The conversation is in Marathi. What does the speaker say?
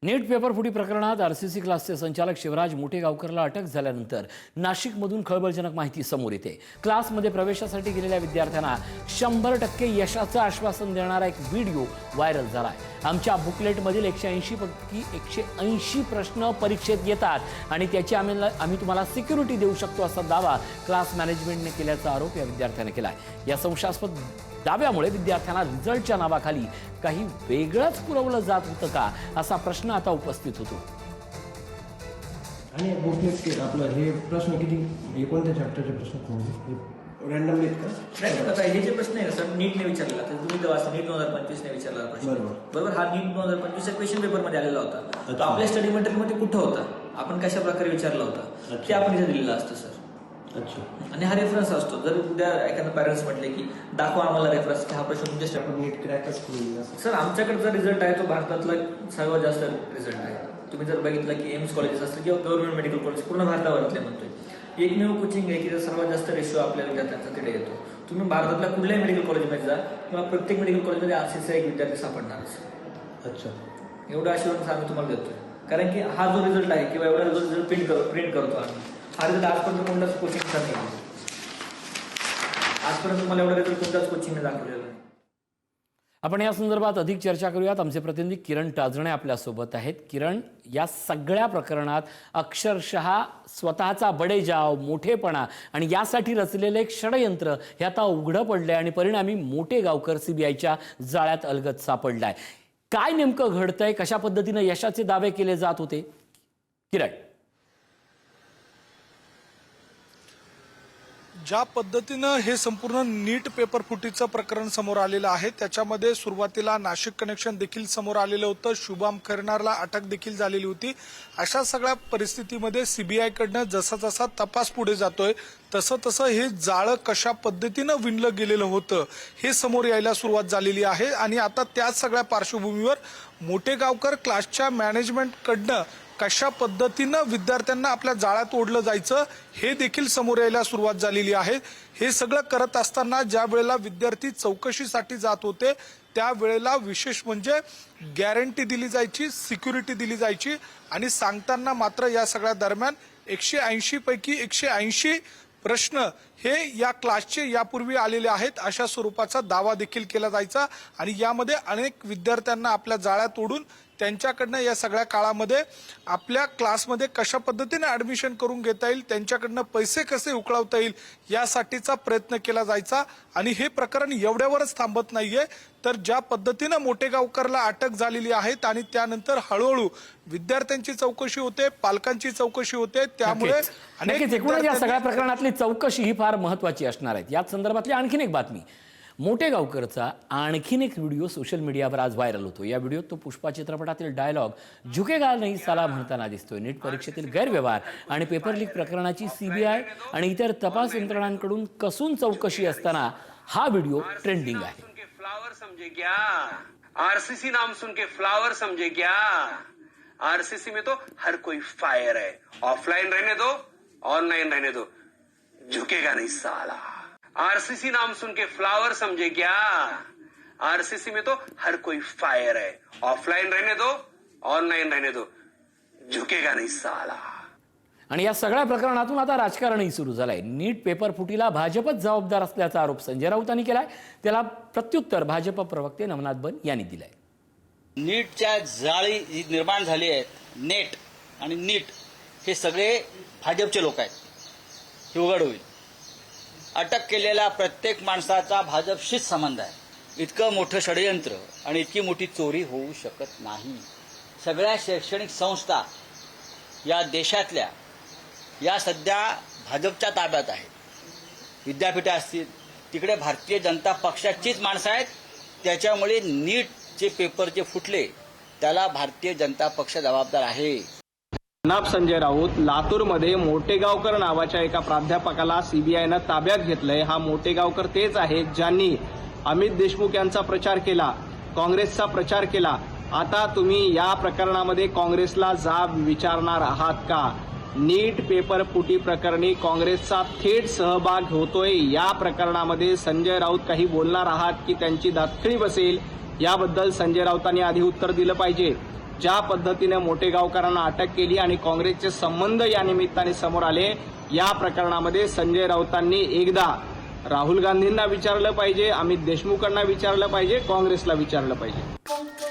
नीट पेपरफुटी प्रकरणात आरसीसी क्लासचे संचालक शिवराज मोठेगावकरला अटक झाल्यानंतर नाशिकमधून खळबळजनक माहिती समोर येते। क्लासमध्ये प्रवेशासाठी गेलेल्या विद्यार्थ्यांना 100% यशाचं आश्वासन देणारा एक व्हिडिओ व्हायरल झालाय। आमच्या बुकलेटमधील 180 पैकी 180 प्रश्न परीक्षेत येतात आणि त्याची आम्ही तुम्हाला सिक्युरिटी देऊ शकतो असा दावा क्लास मॅनेजमेंटने केल्याचा आरोप या विद्यार्थ्याने केलाय। या संशयास्पद दाव्यामुळे विद्यार्थ्यांना रिझल्टच्या नावाखाली काही वेगळंच पुरवलं जात होतं का असा प्रश्न आता उपस्थित होतो। आणि बुकलेट आपलं हे प्रश्न किती कोणत्या चॅप्टरचे प्रश्न रँडमली नाही आता हे जे प्रश्न आहे सर नीटने विचारलेला तर तुम्ही तर वाचता नीट 2025 ने विचारलेला प्रश्न बरोबर हा नीट 2025 च्या क्वेश्चन पेपर मध्ये आलेला होता। तो आपल्या स्टडी मटेरियल मध्ये कुठं होता आपण कशा प्रकारे विचारला होता ते आपण इथे दिलेलं असतं सर। अच्छा आणि हा रेफरन्स असतो जर उद्या एखादा पॅरेंट्स म्हटले की दाखवा आम्हाला रेफरन्स की हा प्रश्न तुमच्या नीट क्रॅकच करू सर आमच्याकडचा रिझल्ट आहे तो भारतातला सर्वात जास्त रिझल्ट आहे। तुम्ही जर बघितलं की एम्स कॉलेजेस असतील किंवा गव्हर्नमेंट मेडिकल कॉलेज पूर्ण भारतावरातले म्हणतोय एकमेव कोचिंग आहे की सर्वात जास्त रेशो आपल्या विद्यार्थ्यांचा तिथे येतो। तुम्ही भारतातल्या कुठल्याही मेडिकल कॉलेजमध्ये जा किंवा प्रत्येक मेडिकल कॉलेजमध्ये आरसीसीचा एक विद्यार्थी सापडणारच। अच्छा एवढं अश्युरन्स आम्ही तुम्हाला देतोय कारण की हा जो रिझल्ट आहे किंवा एवढा रिझल्ट प्रिंट करतो आम्ही हा रिझल्ट आजपर्यंत कोणताच कोचिंगचा नाही आजपर्यंत तुम्हाला एवढा रिझल्ट कोणत्याच कोचिंगने दाखवलेला नाही। आपण या संदर्भात अधिक चर्चा करूयात। आमचे प्रतिनिधी किरण टाजणे आपल्या सोबत आहेत। किरण, या सगळ्या प्रकरणात अक्षरशः स्वतःचा बडेजाव मोठेपणा आणि यासाठी रचलेले एक षडयंत्र हे आता उघडं पडलंय आणि परिणामी मोठेगावकर सीबीआयच्या जाळ्यात अलगद सापडलाय। काय नेमकं घडतंय, कशा पद्धतीनं यशाचे दावे केले जात होते? किरण, ज्या पद्धतीनं हे संपूर्ण नीट पेपर फुटीचं प्रकरण समोर आलेलं आहे त्याच्यामध्ये सुरुवातीला नाशिक कनेक्शन देखील समोर आलेलं होतं, शुभम खैरनारला अटक देखील झालेली होती। अशा सगळ्या परिस्थितीमध्ये सीबीआयकडनं जसा जसा तपास पुढे जातोय तसं तसं हे जाळं कशा पद्धतीनं विणलं गेलेलं होतं हे समोर यायला सुरुवात झालेली आहे। आणि आता त्याच सगळ्या पार्श्वभूमीवर मोठेगावकर क्लासच्या मॅनेजमेंटकडनं कशा पद्धतीनं विद्यार्थ्यांना आपल्या जाळ्यात ओढलं जायचं हे देखील समोर यायला सुरुवात झालेली आहे। हे सगळं करत असताना ज्या वेळेला विद्यार्थी चौकशीसाठी जात होते त्यावेळेला विशेष म्हणजे गॅरंटी दिली जायची, सिक्युरिटी दिली जायची आणि सांगताना मात्र या सगळ्या दरम्यान 180 पैकी 180 प्रश्न हे या क्लासचे यापूर्वी आलेले आहेत अशा स्वरूपाचा दावा देखील केला जायचा। आणि यामध्ये अनेक विद्यार्थ्यांना आपल्या जाळ्यात ओढून त्यांच्याकडनं या सगळ्या काळामध्ये आपल्या क्लासमध्ये कशा पद्धतीने ऍडमिशन करून घेता येईल, त्यांच्याकडनं पैसे कसे उकळवता येईल यासाठीचा प्रयत्न केला जायचा। आणि हे प्रकरण एवढ्यावरच थांबत नाहीये तर ज्या पद्धतीनं मोठेगावकरला अटक झालेली आहे आणि त्यानंतर हळूहळू विद्यार्थ्यांची चौकशी होते, पालकांची चौकशी होते, त्यामुळे एकूणच या सगळ्या प्रकरणातली चौकशी ही फार महत्वाची असणार आहे। याच संदर्भातली आणखीन एक बातमी, मोठेगावकरचा आणखीन एक व्हिडिओ सोशल मीडियावर आज व्हायरल होतो। या व्हिडिओत तो पुष्पा चित्रपटातील डायलॉग झुकेगा नहीं साला म्हणताना दिसतोय। नीट परीक्षेतील गैरव्यवहार आणि पेपर लीक प्रकरणाची सीबीआय आणि इतर तपास यंत्रणांकडून कसून चौकशी असताना हा व्हिडिओ ट्रेंडिंग आहे। फ्लावर समझे क्या? आरसीसी नाम सुन के फ्लावर समझे क्या? आरसीसी में तो हर कोई फायर है। ऑफलाइन रहने दो, ऑनलाइन रहने दो, झुकेगा नहीं साला। आरसीसी नाम सुन के फ्लावर समझे क्या? आरसीसी में तो हर कोई फायर है। ऑफलाइन रहने दो, ऑनलाइन रहने दो, झुकेगा नहीं साला। आणि या सगळ्या प्रकरणातून आता राजकारणही सुरू झालंय। नीट पेपर फुटीला भाजपच जबाबदार असल्याचा आरोप संजय राऊतांनी केलाय। त्याला प्रत्युत्तर भाजप प्रवक्ते नवनाथ बन यांनी दिलंय। नीटच्या जाळी जी निर्माण झाली आहेत, नेट आणि नीट हे सगळे भाजपचे लोक आहेत, हे उघड होईल। अटक केलेल्या प्रत्येक माणसाचा भाजपशीच संबंध आहे। इतकं मोठं षडयंत्र आणि इतकी मोठी चोरी होऊ शकत नाही। सगळ्या शैक्षणिक संस्था या देशातल्या या सध्या भाजपच्या ताब्यात आहेत। विद्यापीठे असतील तिकडे भारतीय जनता पक्षाचीच माणसं आहेत। त्याच्यामुळे नीटचे पेपर जे फुटले त्याला भारतीय जनता पक्ष जबाबदार आहे। जनाब संजय राऊत, लातूरमध्ये मोठेगावकर नावाच्या एका प्राध्यापकाला सीबीआयनं ताब्यात घेतलंय। हा मोठेगावकर तेच आहेत ज्यांनी अमित देशमुख यांचा प्रचार केला, काँग्रेसचा प्रचार केला। आता तुम्ही या प्रकरणामध्ये काँग्रेसला जाब विचारणार आहात का? नीट पेपर फुटी प्रकरणी काँग्रेसचा थेट सहभाग होतोय। या प्रकरणामध्ये संजय राऊत काही बोलणार आहात की त्यांची दातखिळी बसेल याबद्दल संजय राऊतांनी आधी उत्तर दिलं पाहिजे। ज्या पद्धतीने मोठेगावकरांना अटक केली आणि काँग्रेसचे संबंध या निमित्ताने समोर आले, या प्रकरणामध्ये संजय राऊतांनी एकदा राहुल गांधींना विचारलं पाहिजे, अमित देशमुखांना विचारलं पाहिजे, काँग्रेसला विचारलं पाहिजे.